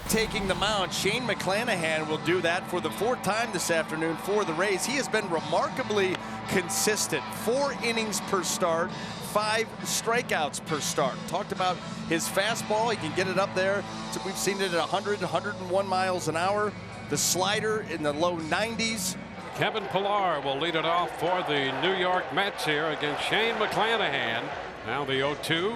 taking the mound. Shane McClanahan will do that for the 4th time this afternoon for the Rays. He has been remarkably consistent. 4 innings per start, 5 strikeouts per start. Talked about his fastball. He can get it up there. So we've seen it at 100, 101 miles an hour. The slider in the low 90s. Kevin Pillar will lead it off for the New York Mets here against Shane McClanahan. Now the 0-2.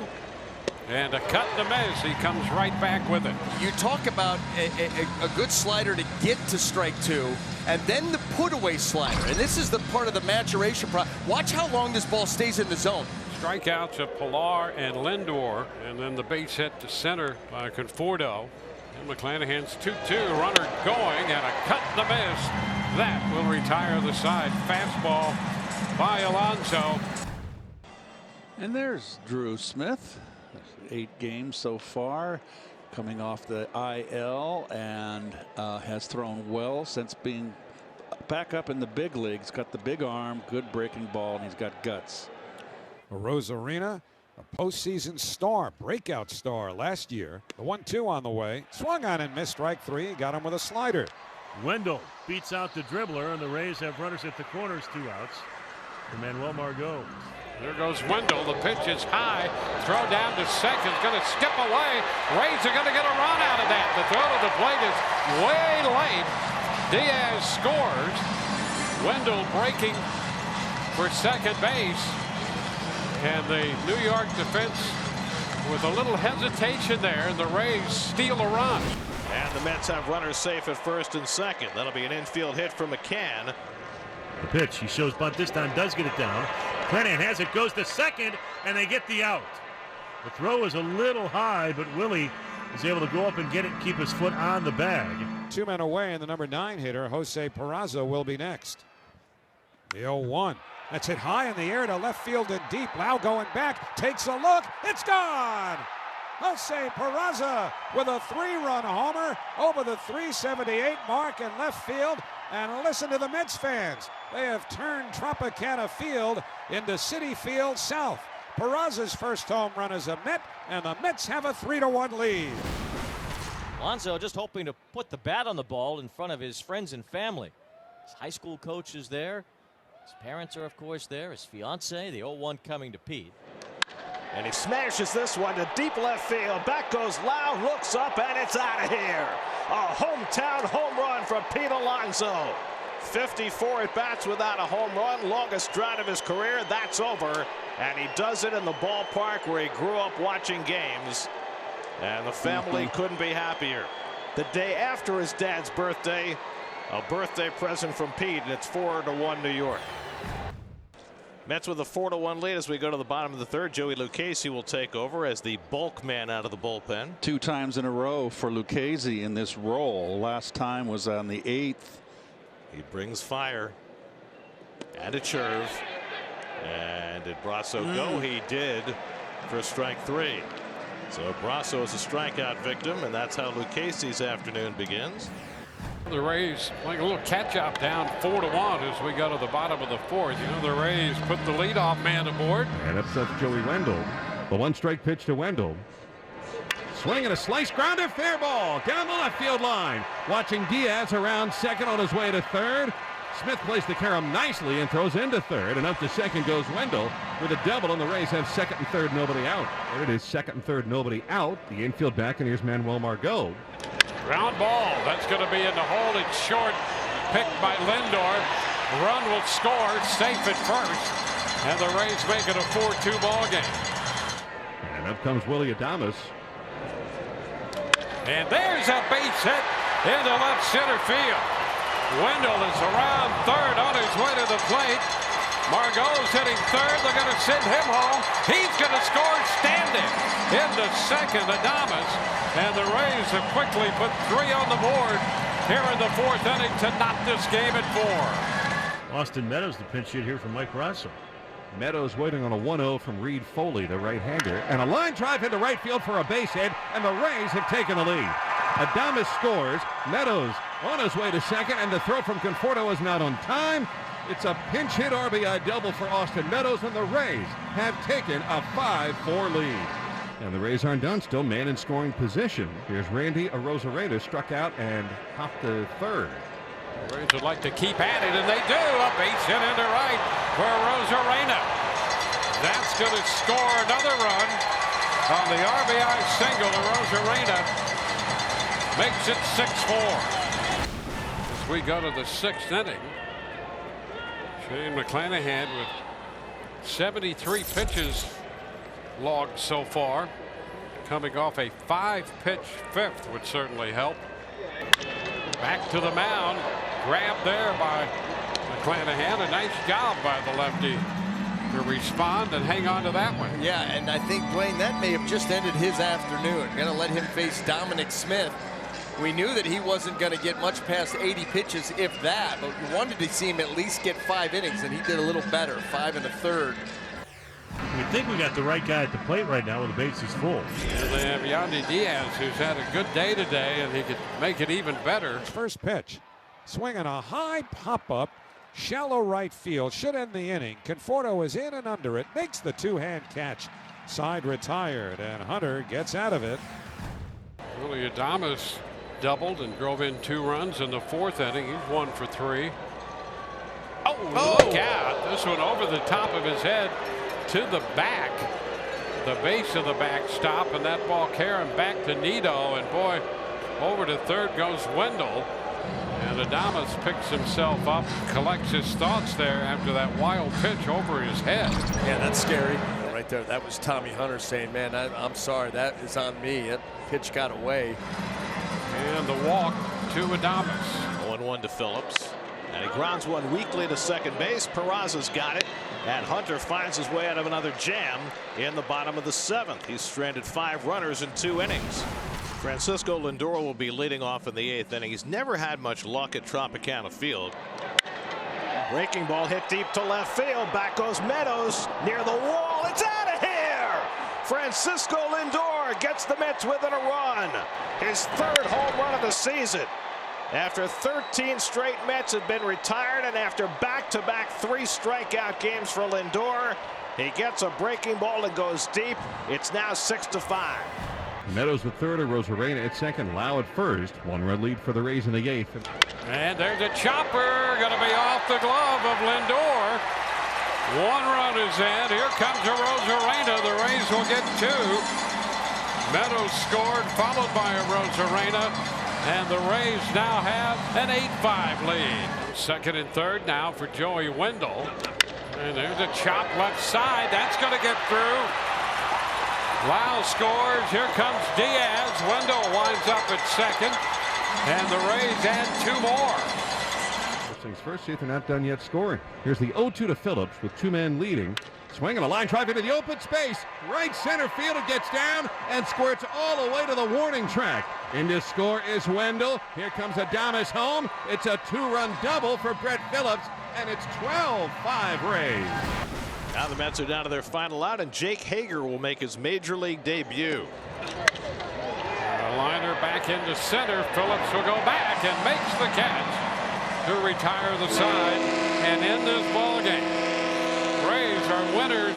And a cut and a miss. He comes right back with it. You talk about a good slider to get to strike 2, and then the put-away slider. And this is the part of the maturation process. Watch how long this ball stays in the zone. Strikeouts of Pillar and Lindor, and then the base hit to center by Conforto. And McClanahan's 2-2. Runner going, and a cut and a miss. That will retire the side. Fastball by Alonso. And there's Drew Smith. 8 games so far, coming off the IL, and has thrown well since being back up in the big leagues. Got the big arm, good breaking ball, and he's got guts. Rosarina, a postseason star, breakout star last year. The 1-2 on the way. Swung on and missed strike 3. Got him with a slider. Wendell beats out the dribbler, and the Rays have runners at the corners, 2 outs for Manuel Margot. There goes Wendell. The pitch is high. Throw down to second. Going to skip away. Rays are going to get a run out of that. The throw to the plate is way late. Diaz scores. Wendell breaking for second base. And the New York defense with a little hesitation there. And the Rays steal a run. And the Mets have runners safe at first and second. That'll be an infield hit for McCann. The pitch, he shows bunt this time, does get it down. McClanahan has it, goes to second, and they get the out. The throw is a little high, but Willie is able to go up and get it, keep his foot on the bag. 2 men away, and the number 9 hitter, Jose Peraza, will be next. The 0-1. That's hit high in the air to left field and deep. Lau going back, takes a look. It's gone! Jose Peraza with a 3-run homer over the 378 mark in left field. And listen to the Mets fans. They have turned Tropicana Field into Citi Field South. Peraza's first home run is a Met, and the Mets have a 3-1 lead. Alonso just hoping to put the bat on the ball in front of his friends and family. His high school coach is there. His parents are, of course, there. His fiance, the 0-1 coming to Pete. And he smashes this one to deep left field. Back goes Lau, looks up, and it's out of here. A hometown home run from Pete Alonso. 54 at bats without a home run, longest drought of his career. That's over, and he does it in the ballpark where he grew up watching games. And the family couldn't be happier. The day after his dad's birthday, a birthday present from Pete, and it's 4-1 New York. Mets with a 4-1 lead as we go to the bottom of the 3rd. Joey Lucasie will take over as the bulk man out of the bullpen. 2 times in a row for Lucasie in this role. Last time was on the 8th. He brings fire and a curve. And did Brasso go? He did for strike 3. So Brasso is a strikeout victim, and that's how Lucasie's afternoon begins. The Rays playing a little catch-up down 4-1 as we go to the bottom of the 4th. You know, the Rays put the leadoff man aboard. And upsets Joey Wendell. The 1-strike pitch to Wendell. Swing and a slice grounder, fair ball down the left field line. Watching Diaz around second on his way to 3rd. Smith plays the carom nicely and throws into 3rd, and up to second goes Wendell with a double, and the Rays have 2nd and 3rd, nobody out. There it is, 2nd and 3rd, nobody out. The infield back, and here's Manuel Margot. Ground ball. That's going to be in the hole. It's short. Picked by Lindor. Run will score. Safe at first. And the Rays make it a 4-2 ball game. And up comes Willie Adames. And there's a base hit into left center field. Wendell is around 3rd on his way to the plate. Margot's hitting 3rd. They're going to send him home. He's going to score standing into 2nd. Adames. And the Rays have quickly put 3 on the board here in the 4th inning to knot this game at 4. Austin Meadows, the pinch hit here from Mike Peraza. Meadows waiting on a 1-0 from Reed Foley, the right-hander. And a line drive into right field for a base hit, and the Rays have taken the lead. Adames scores. Meadows on his way to 2nd, and the throw from Conforto is not on time. It's a pinch hit RBI double for Austin Meadows, and the Rays have taken a 5-4 lead. And the Rays aren't done. Still man in scoring position. Here's Randy Arozarena, struck out and hopped to third. The Rays would like to keep at it, and they do. A base hit into right for Arozarena. That's going to score another run on the RBI single. Arozarena makes it 6-4. As we go to the 6th inning, Shane McClanahan with 73 pitches logged so far. Coming off a 5-pitch 5th would certainly help. Back to the mound. Grabbed there by McClanahan. A nice job by the lefty to respond and hang on to that one. Yeah, and I think, Blaine, that may have just ended his afternoon. Going to let him face Dominic Smith. We knew that he wasn't going to get much past 80 pitches, if that, but we wanted to see him at least get 5 innings, and he did a little better, 5 1/3. We think we got the right guy at the plate right now with the bases full. And they have Yandy Diaz, who's had a good day today, and he could make it even better. First pitch. Swinging a high pop-up, shallow right field. Should end the inning. Conforto is in and under it. Makes the two-hand catch. Side retired, and Hunter gets out of it. Willie Adames doubled and drove in 2 runs in the 4th inning. He's 1 for 3. Oh, look out. This one over the top of his head to the back. The base of the backstop, and that ball carrying back to Nido. And boy, over to third goes Wendell. And Adames picks himself up, collects his thoughts there after that wild pitch over his head. Yeah, that's scary. Right there, that was Tommy Hunter saying, man, I'm sorry, that is on me. That pitch got away. And the walk to Adames. 1-1 to Phillips. And he grounds one weakly to second base. Peraza's got it. And Hunter finds his way out of another jam in the bottom of the 7th. He's stranded 5 runners in 2 innings. Francisco Lindor will be leading off in the 8th inning. He's never had much luck at Tropicana Field. Breaking ball hit deep to left field. Back goes Meadows near the wall. It's out of here. Francisco Lindor gets the Mets within a run. His 3rd home run of the season. After 13 straight Mets had been retired, and after back-to-back 3 strikeout games for Lindor, he gets a breaking ball and goes deep. It's now 6-5. Meadows at third, Arozarena at second, Lau at first. 1-run lead for the Rays in the 8th. And there's a chopper going to be off the glove of Lindor. 1 run is in. Here comes Arozarena. The Rays will get 2. Meadows scored, followed by Arozarena. And the Rays now have an 8-5 lead. 2nd and 3rd now for Joey Wendell. And there's a chop left side. That's going to get through. Lau scores. Here comes Diaz. Wendell winds up at 2nd. And the Rays add 2 more. First things first, see if they're not done yet scoring. Here's the 0-2 to Phillips with 2 men leading. Swinging a line drive into the open space. Right center field. It gets down and squirts all the way to the warning track. In to score is Wendell. Here comes Adames home. It's a 2-run double for Brett Phillips, and it's 12-5 Rays. Now the Mets are down to their final out, and Jake Hager will make his major league debut. A liner back into center. Phillips will go back and makes the catch to retire the side and end this ball game. Rays are winners.